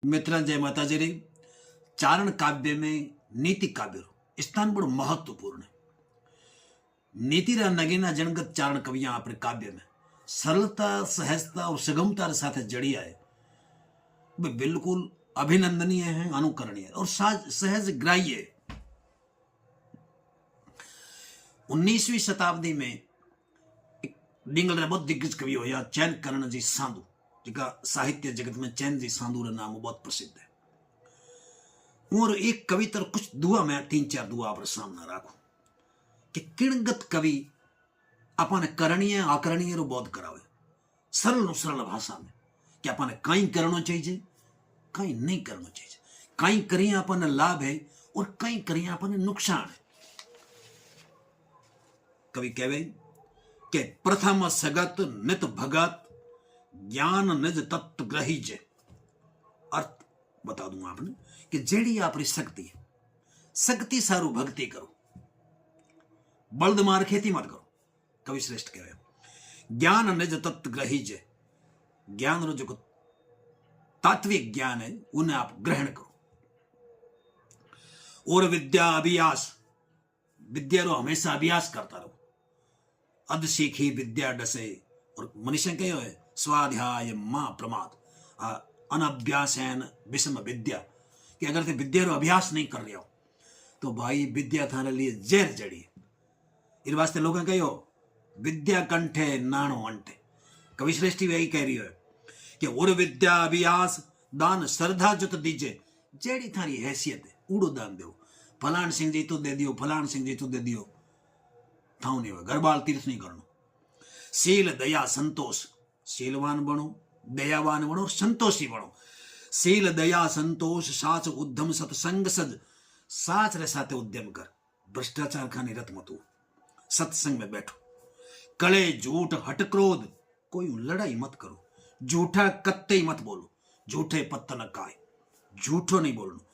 मित्र जय माताजी रे। चारण काव्य में नीति काव्य स्थान बड़ो महत्वपूर्ण है। नीति रा नगीना जनगत चारण कवियां अपने काव्य में सरलता सहजता और सुगमता के साथ जड़ी आए वे बिल्कुल अभिनंदनीय है, अनुकरणीय और सहज ग्राह्य है। 19वीं शताब्दी में एक डिंगल बहुत दिग्गज कवि होया चैन करण जी सांधु, जिका साहित्य जगत में चैन जी सांधु रा नाम बहुत प्रसिद्ध है। और एक कविता कुछ दुआ मैं 3-4 दुआ आप सामने राखू कि किणगत कवि अपने करणीय आकरणीय रो बोध करावे सरल भाषा में कि अपने कई करना चाहिए, कई नहीं करना चाहिए, कई करिए अपने लाभ है और कई करिए अपने नुकसान है। कवि कहवे कि प्रथम सगत नित भगत ज्ञान निज तत्व ग्रहीज। अर्थ बता दूंगा आपने कि जेड़ी आपरी शक्ति है, शक्ति सारू भक्ति करो, बल्द मार खेती मत करो। कवि श्रेष्ठ कहे ज्ञान निज तत्व ग्रहीज, ज्ञान रो जो तात्विक ज्ञान है उन्हें आप ग्रहण करो। और विद्या अभ्यास, विद्या रो हमेशा अभ्यास करता रहो। अध सीखी विद्या डसे, और मनुष्य कहो है स्वाध्याय मां प्रमाद अनभ्यासैन विषम विद्या, कि अगर ते विद्या रो अभ्यास नहीं कर रहे हो तो भाई विद्या थारे लिए जहर जड़ी है। इस वास्ते लोग कहो विद्या कंठे नाणो अंटे। कवि श्रेष्ठी वही कह रही है कि और विद्या अभ्यास दान श्रद्धा जुत दीजे, जेड़ी थारी हैसियत है उड़ो दान दो। फलान सिंह जी तो दे दियो, फलान सिंह जी तो दे दियो, थाऊ नहीं हो गरबाल तीर्थ नहीं करनो। शील दया संतोष, शीलवान बनो, दयावान बनो, संतोषी बनो। शील दया संतोष साच उद्यम सत्संग सज, साच रे साथे उद्यम कर, भ्रष्टाचार का निरत मत हो, सत्संग में बैठो। कले झूठ हट क्रोध, कोई लड़ाई मत करो, झूठा कत्ते ही मत बोलो, झूठे पत्तन काय, झूठो नहीं बोलनो।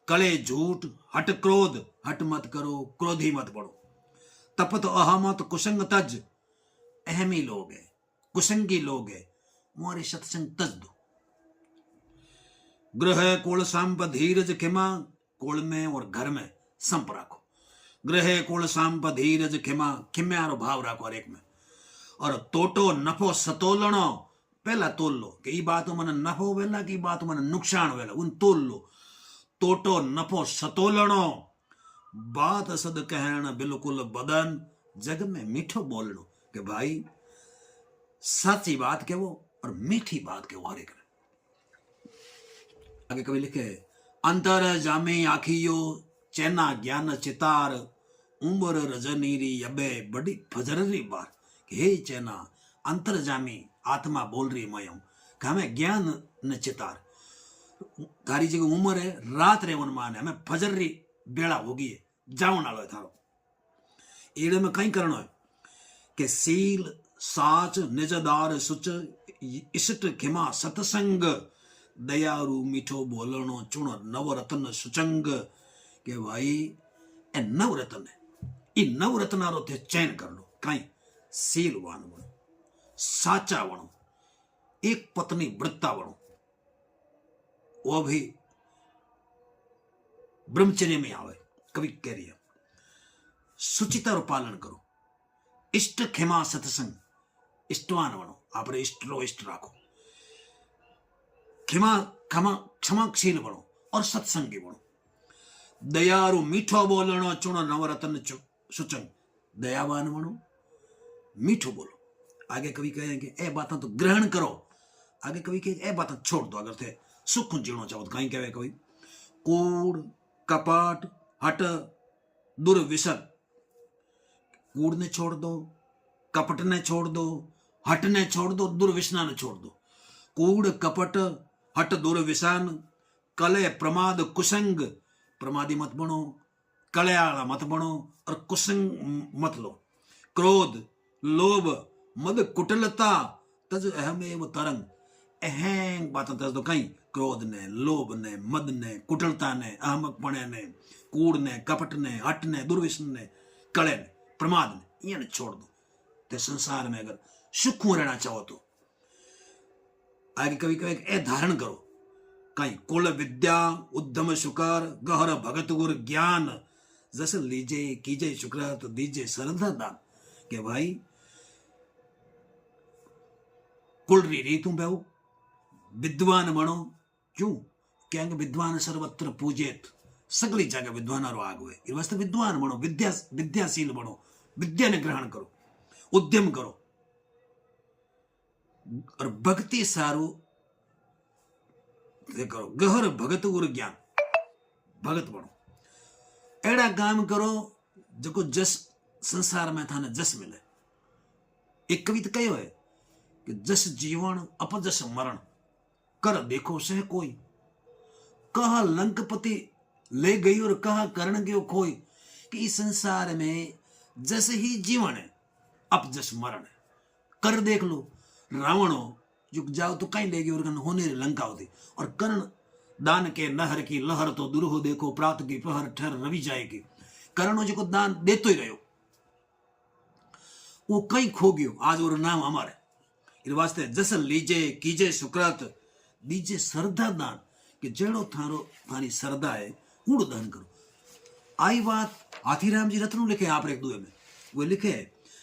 कले झूठ हट क्रोध, हट मत करो, क्रोधी मत बढ़ो। तपत अहमत कुसंग तज, अहमी लोग है, कुसंगी लोग है, मोरे सत्संग तज दो। गृह कुल सांप धीरज खिमा, कुल में और घर में संप राखो। गृह कुल सांप धीरज खिमा, खिम्यारो भाव राखो हर एक में। और तोटो नफो सतोलनो, पहला तोल लो कि ई बात मन नफो वेला की बात मन नुकसान वेला, उन तोल लो। तोटो नफो सतोलनो, बात सद कहण बिल्कुल बदन, जग में मीठो बोलनो, कि भाई सच्ची बात कहो और मीठी कहो हर एक। आगे कवि लिखे अंतर जामे आखियो चैना ज्ञान चितार, उम्र रजनीरी अबे बड़ी फजररी बार। हे चैना अंतर जामी आत्मा बोल रही मयम कि हमें ज्ञान न चितार, थारी जी उम्र है रात रे मान है, हमें फजररी बेड़ा होगी है, जावन आलो है थारो। एड़े में कहीं करना है कि सील साच निजदार सुच इष्ट खिमा सत्संग, दयारू मीठो बोलनो चुण नवरत्न सुचंग, के भाई ए नवरत्न है, ई नवरत्न रो थे चयन कर लो। कहीं सीलवान बनो, साचा बनो, एक पत्नी व्रता बनो, वो भी ब्रह्मचर्य में आवे। कवि कह रही है सुचिता रो पालन करो, इष्ट खेमा सत्संग, इष्टवान बनो, आप इष्ट रो इष्ट राखो। क्षमा क्षमा क्षमाशील बनो और सत्संगी बनो। दयारू मीठो बोलनो चुण नवरत्न सुचंग, दयावान बनो, मीठो बोलो। आगे कवि कहेंगे ए बात तो ग्रहण करो, आगे कवि कहे ए बात छोड़ दो अगर थे सुख जीवना चाहो तो। कहीं कहे कवि कूड़ कपाट हट दुर्विसन, कूड़ ने छोड़ दो, कपट ने छोड़ दो, हट ने छोड़ दो, दुर्विसना ने छोड़ दो। कूड़ कपट हट दुर्विसान, कले प्रमाद कुसंग, प्रमादी मत बनो, कलयाला मत बनो और कुसंग मत लो। क्रोध लोभ मद कुटिलता तज अहमेव तरंग, अहंग बात तज दो। कहीं क्रोध ने, लोभ ने, मद ने, कुटिलता ने, अहमकपणे ने, कूड़ ने, कपट ने, हट ने, दुर्विसन ने, कले ने, प्रमाद ने, ये छोड़ दो। ते संसार में अगर सुखू रहना चाहो तो आगे कवि कहे ए धारण करो, कहीं कुल विद्या उद्यम शुकर गहर भगत गुर ज्ञान जस लीजे कीजे शुक्र तो दीजे श्रद्धा दान। के भाई कुल री तुम बेहू विद्वान बनो। क्यों? क्या विद्वान सर्वत्र पूजित, सगली जगह विद्वान आग हुए। इस वास्ते विद्वान बनो, विद्याशील बनो, विद्या ने ग्रहण करो, उद्यम करो और भक्ति सारू करो। गहर भगत गुरु ज्ञान भगत बनो। एड़ा काम करो जो जस संसार में थाने जस मिले। एक कविता कहो है कि जस जीवन अपजस मरण कर देखो सह कोई। कहा लंकपति ले गई और कहा करण गयो खोई। कि इस संसार में जस ही जीवन है अपजस मरण है। कर देख लो रावणो जुग जाओ तो कहीं लेगी और होने लंका होती। और कर्ण दान के नहर की लहर तो दुरूह देखो प्रात की पहर ठहर रवि जाएगी। करणो जो दान देतो ही रहो वो कहीं खो गयो। आज और नाम हमारे इस वास्ते जस लीजे कीजे सुकृत दीजे श्रद्धा दान। कि जेड़ो थारो थारी श्रद्धा है ऊड़ दान करो। आई बात हाथीराम जी रत्न लिखे आप एक दुए में वो लिखे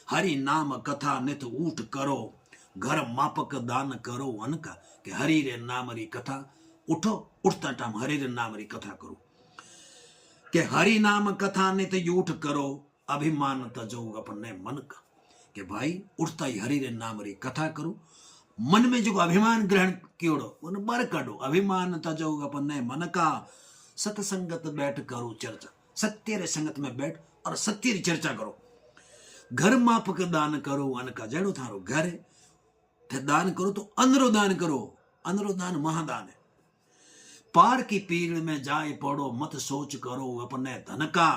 हरि नाम कथा नित ऊट करो घर मापक दान करो अनका। कि हरि रे नाम री कथा उठो उठता टाइम हरि रे नाम री कथा करो। कि हरि नाम कथा नित यूठ करो अभिमान तजो अपने मन का। कि भाई उठता ही हरि रे नाम री कथा करो। मन में जो अभिमान ग्रहण कियोड़ो उन बर काढो। अभिमान तजो अपने मन का सतसंगत बैठ करो चर्चा। सत्य रे संगत में बैठ और सत्य री चर्चा करो। घर मापक दान करो अनका। जेड़ो थारो घर है थे दान करो तो अंदरो दान करो। अंदरो दान महादान है। पार की पीड़ में जाए पड़ो मत सोच करो अपने धन का।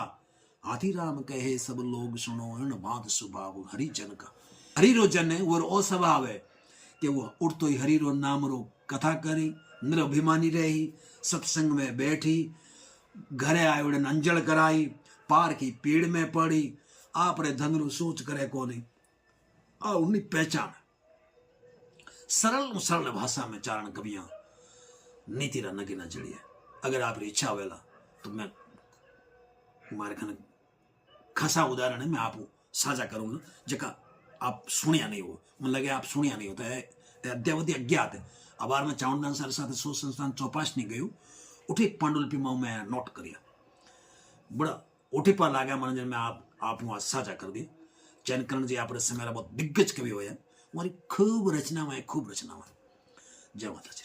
हाथीराम कहे सब लोग सुनो इन बात स्वभाव हरि जन का। हरि रो जन है वो ओ स्वभाव है कि वो उठतो ही हरि रो नाम रो कथा करी निरभिमानी रही सत्संग में बैठी घरे आए उड़न अंजल कराई पार की पीड़ में पड़ी आप रे धन रो सोच करे कोनी आ उन्हीं पहचान। सरल सरल भाषा में चारण कवियां नीति रा नगी न जड़ी है। अगर आप इच्छा वेला तो मैं मारे खाने खासा उदाहरण है मैं आप साझा करूंगा जका आप सुनिया नहीं हो। मन लगे आप सुनिया नहीं होता है अद्यावधि अज्ञात है। अबार में चावनदान सर साथ सो संस्थान चौपाश नहीं गयु उठी पांडुलिपि में मैं नोट करिया बड़ा उठी पर लागा मनोरंजन में आप वहां साझा कर दिए। चैनकरण जी आप मेरा बहुत दिग्गज कवि हो हमारी खूब रचना है जय माता जी।